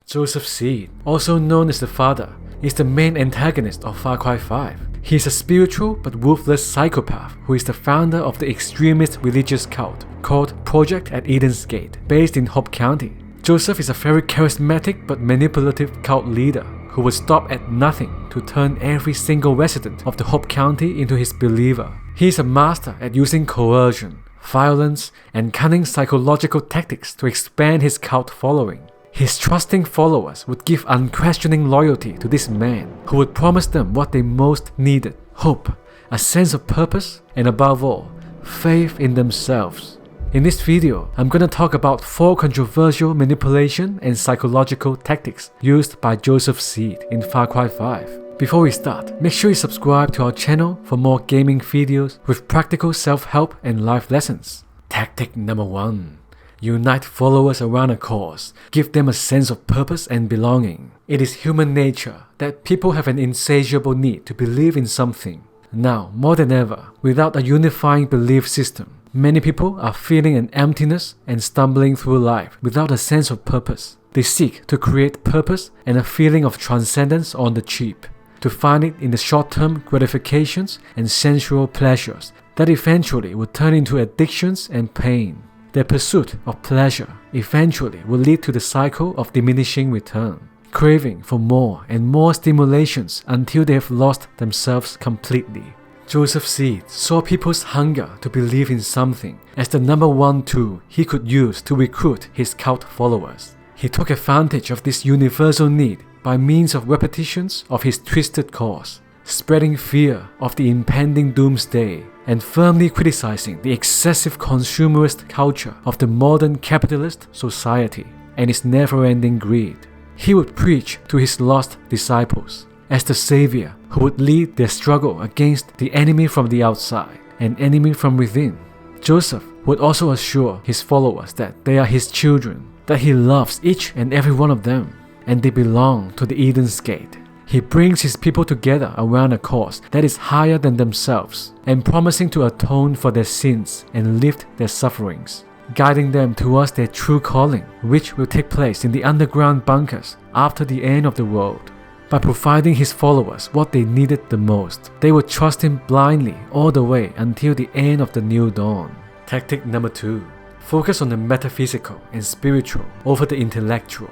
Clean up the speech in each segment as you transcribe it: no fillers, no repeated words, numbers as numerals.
Joseph Seed, also known as the Father, is the main antagonist of Far Cry 5. He is a spiritual but ruthless psychopath who is the founder of the extremist religious cult called Project at Eden's Gate, based in Hope County. Joseph is a very charismatic but manipulative cult leader who would stop at nothing to turn every single resident of the Hope County into his believer. He is a master at using coercion, violence, and cunning psychological tactics to expand his cult following. His trusting followers would give unquestioning loyalty to this man who would promise them what they most needed: hope, a sense of purpose, and above all, faith in themselves. In this video, I'm gonna talk about 4 controversial manipulation and psychological tactics used by Joseph Seed in Far Cry 5. Before we start, make sure you subscribe to our channel for more gaming videos with practical self-help and life lessons. Tactic number 1. Unite followers around a cause. Give them a sense of purpose and belonging. It is human nature that people have an insatiable need to believe in something. Now, more than ever, without a unifying belief system, many people are feeling an emptiness and stumbling through life without a sense of purpose. They seek to create purpose and a feeling of transcendence on the cheap, to find it in the short-term gratifications and sensual pleasures that eventually will turn into addictions and pain. Their pursuit of pleasure eventually will lead to the cycle of diminishing return, craving for more and more stimulations until they have lost themselves completely. Joseph Seed saw people's hunger to believe in something as the number one tool he could use to recruit his cult followers. He took advantage of this universal need by means of repetitions of his twisted cause, spreading fear of the impending doomsday and firmly criticizing the excessive consumerist culture of the modern capitalist society and its never-ending greed. He would preach to his lost disciples as the savior who would lead their struggle against the enemy from the outside and enemy from within. Joseph would also assure his followers that they are his children, that he loves each and every one of them, and they belong to the Eden's Gate. He brings his people together around a cause that is higher than themselves and promising to atone for their sins and lift their sufferings, guiding them towards their true calling, which will take place in the underground bunkers after the end of the world. By providing his followers what they needed the most, they would trust him blindly all the way until the end of the new dawn. Tactic number 2. Focus on the metaphysical and spiritual over the intellectual.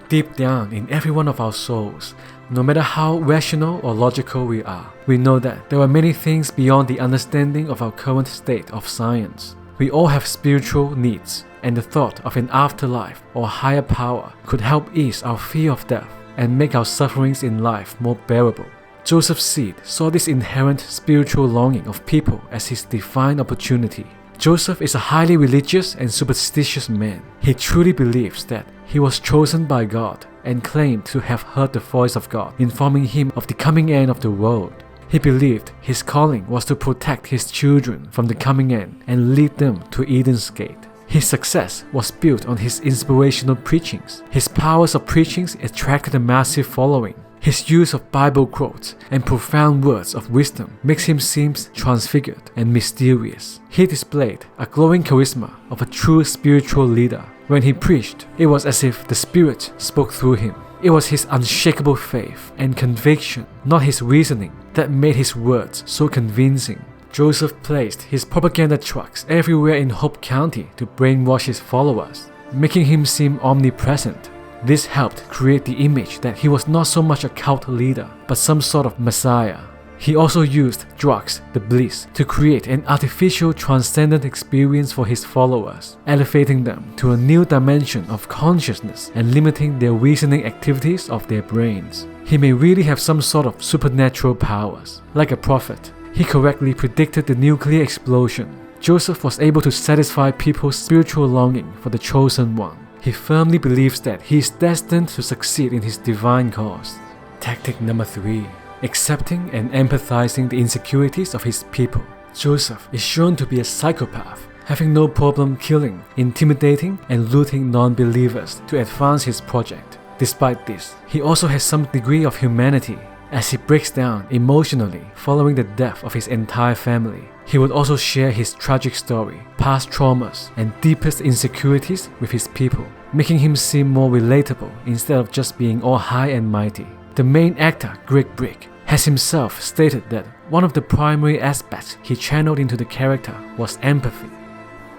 Deep down in every one of our souls, no matter how rational or logical we are, we know that there are many things beyond the understanding of our current state of science. We all have spiritual needs, and the thought of an afterlife or higher power could help ease our fear of death and make our sufferings in life more bearable. Joseph Seed saw this inherent spiritual longing of people as his divine opportunity. Joseph is a highly religious and superstitious man. He truly believes that he was chosen by God and claimed to have heard the voice of God informing him of the coming end of the world. He believed his calling was to protect his children from the coming end and lead them to Eden's Gate. His success was built on his inspirational preachings. His powers of preachings attracted a massive following. His use of Bible quotes and profound words of wisdom makes him seem transfigured and mysterious. He displayed a glowing charisma of a true spiritual leader. When he preached, it was as if the Spirit spoke through him. It was his unshakable faith and conviction, not his reasoning, that made his words so convincing. Joseph placed his propaganda trucks everywhere in Hope County to brainwash his followers, making him seem omnipresent. This helped create the image that he was not so much a cult leader, but some sort of messiah. He also used drugs, the bliss, to create an artificial transcendent experience for his followers, elevating them to a new dimension of consciousness and limiting their reasoning activities of their brains. He may really have some sort of supernatural powers. Like a prophet, he correctly predicted the nuclear explosion. Joseph was able to satisfy people's spiritual longing for the chosen one. He firmly believes that he is destined to succeed in his divine cause. Tactic number 3. Accepting and empathizing the insecurities of his people. Joseph is shown to be a psychopath, having no problem killing, intimidating, and looting non-believers to advance his project. Despite this, he also has some degree of humanity, as he breaks down emotionally following the death of his entire family. He would also share his tragic story, past traumas, and deepest insecurities with his people. making him seem more relatable instead of just being all high and mighty. The main actor, Greg Brick, has himself stated that one of the primary aspects he channeled into the character was empathy.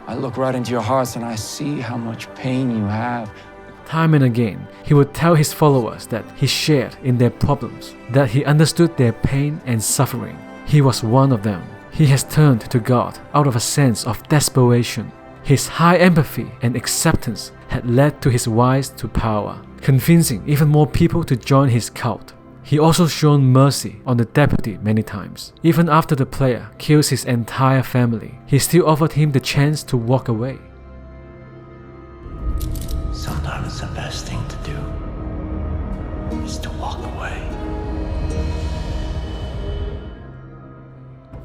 I look right into your hearts and I see how much pain you have. Time and again, he would tell his followers that he shared in their problems, that he understood their pain and suffering. He was one of them. He has turned to God out of a sense of desperation. His high empathy and acceptance had led to his rise to power, convincing even more people to join his cult. He also shown mercy on the deputy many times. Even after the player kills his entire family, he still offered him the chance to walk away. Sometimes the best thing to do is to walk away.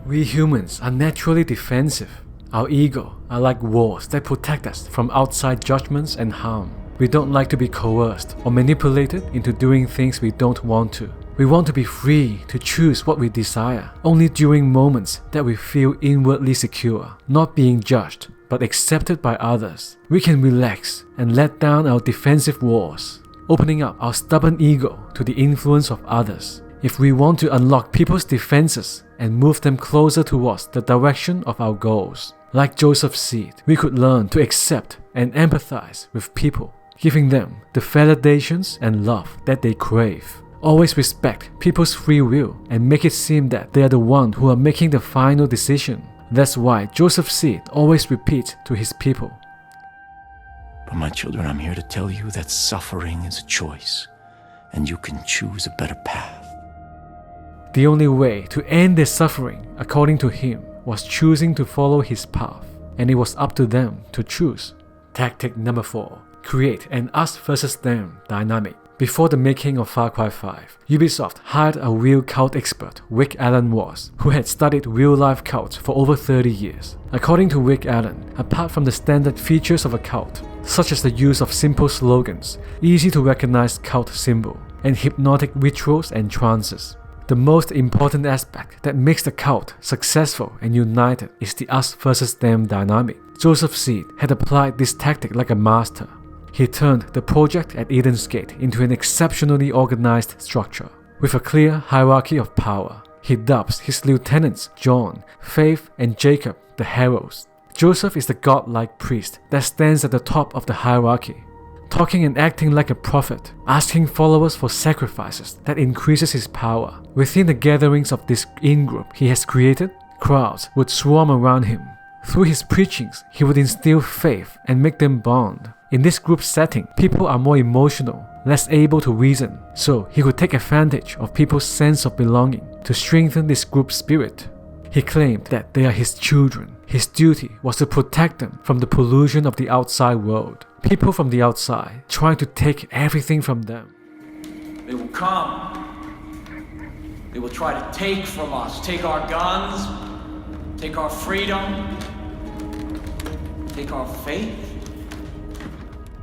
We humans are naturally defensive. Our ego are like walls that protect us from outside judgments and harm. We don't like to be coerced or manipulated into doing things we don't want to. We want to be free to choose what we desire, only during moments that we feel inwardly secure, not being judged, but accepted by others. We can relax and let down our defensive walls, opening up our stubborn ego to the influence of others. If we want to unlock people's defenses and move them closer towards the direction of our goals, like Joseph's seed, we could learn to accept and empathize with people, giving them the validations and love that they crave. Always respect people's free will and make it seem that they are the one who are making the final decision. That's why Joseph's seed always repeats to his people. But my children, I'm here to tell you that suffering is a choice, and you can choose a better path. The only way to end their suffering, according to him, was choosing to follow his path, and it was up to them to choose. Tactic number 4. Create an us versus them dynamic. Before the making of Far Cry 5, Ubisoft hired a real cult expert, Rick Allen was, who had studied real-life cults for over 30 years. According to Rick Allen, apart from the standard features of a cult, such as the use of simple slogans, easy to recognize cult symbol, and hypnotic rituals and trances, the most important aspect that makes the cult successful and united is the us versus them dynamic. Joseph Seed had applied this tactic like a master. He turned the project at Eden's Gate into an exceptionally organized structure, with a clear hierarchy of power. He dubs his lieutenants John, Faith, and Jacob the heralds. Joseph is the godlike priest that stands at the top of the hierarchy, talking and acting like a prophet, asking followers for sacrifices that increases his power. Within the gatherings of this in-group he has created, crowds would swarm around him. Through his preachings, he would instill faith and make them bond. In this group setting, people are more emotional, less able to reason, so he could take advantage of people's sense of belonging to strengthen this group spirit. He claimed that they are his children. His duty was to protect them from the pollution of the outside world. People from the outside trying to take everything from them. They will come. They will try to take from us, take our guns, take our freedom, take our faith.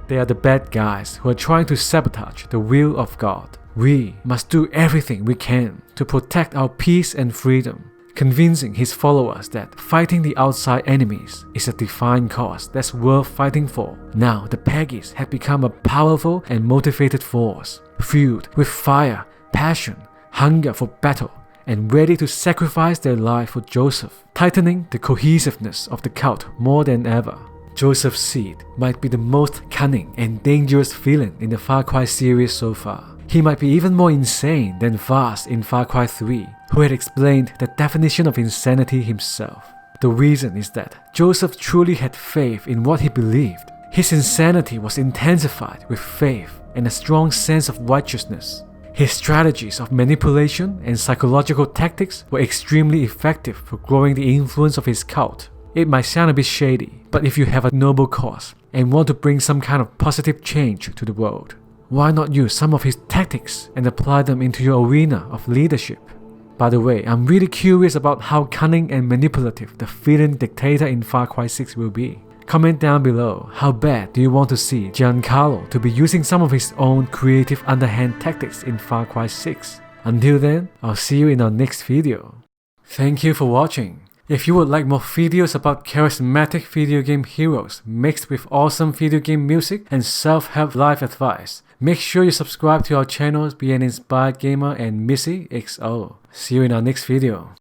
They are the bad guys who are trying to sabotage the will of God. We must do everything we can to protect our peace and freedom, convincing his followers that fighting the outside enemies is a divine cause that's worth fighting for. Now the Peggies had become a powerful and motivated force, fueled with fire, passion, hunger for battle, and ready to sacrifice their life for Joseph, tightening the cohesiveness of the cult more than ever. Joseph's seed might be the most cunning and dangerous villain in the Far Cry series so far. He might be even more insane than Vast in Far Cry 3, who had explained the definition of insanity himself. The reason is that Joseph truly had faith in what he believed. His insanity was intensified with faith and a strong sense of righteousness. His strategies of manipulation and psychological tactics were extremely effective for growing the influence of his cult. It might sound a bit shady, but if you have a noble cause and want to bring some kind of positive change to the world, why not use some of his tactics and apply them into your arena of leadership? By the way, I'm really curious about how cunning and manipulative the villain dictator in Far Cry 6 will be. Comment down below, how bad do you want to see Giancarlo to be using some of his own creative underhand tactics in Far Cry 6? Until then, I'll see you in our next video. Thank you for watching. If you would like more videos about charismatic video game heroes mixed with awesome video game music and self-help life advice, make sure you subscribe to our channels, be an inspired gamer and Miseyxo. See you in our next video.